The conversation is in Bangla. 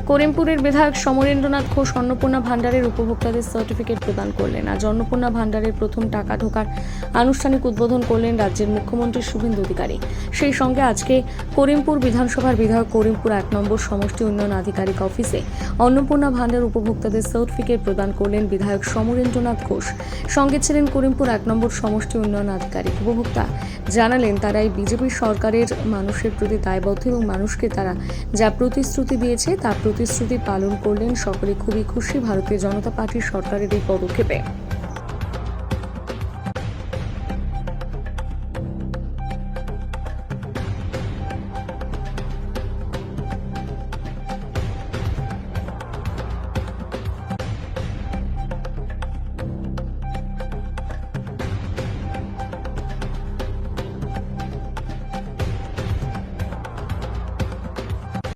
করিমপুরের বিধায়ক সমরেন্দ্রনাথ ঘোষ অন্নপূর্ণা ভান্ডারের উপভোক্তাদের সার্টিফিকেট প্রদান করলেন। আজ অন্নপূর্ণা ভান্ডারের প্রথম টাকা ঢোকার আনুষ্ঠানিক উদ্বোধন করলেন রাজ্যের মুখ্যমন্ত্রী শুভেন্দু অধিকারী। সেই সঙ্গে আজকে করিমপুর বিধানসভার বিধায়ক করিমপুর 1 নম্বর সমষ্টি উন্নয়ন আধিকারিক অফিসে অন্নপূর্ণা ভান্ডার উপভোক্তাদের সার্টিফিকেট প্রদান করলেন বিধায়ক সমরেন্দ্রনাথ ঘোষ। সঙ্গে ছিলেন করিমপুর 1 নম্বর সমষ্টি উন্নয়ন আধিকারিক। উপভোক্তা জানালেন তারা এই বিজেপি সরকারের মানুষের প্রতি দায়বদ্ধ এবং মানুষকে তারা যা প্রতিশ্রুতি দিয়েছে তা প্রতিশ্রুতি পালন করলেন। সকলে খুবই খুশি ভারতীয় জনতা পার্টির সরকারের এই পদক্ষেপে।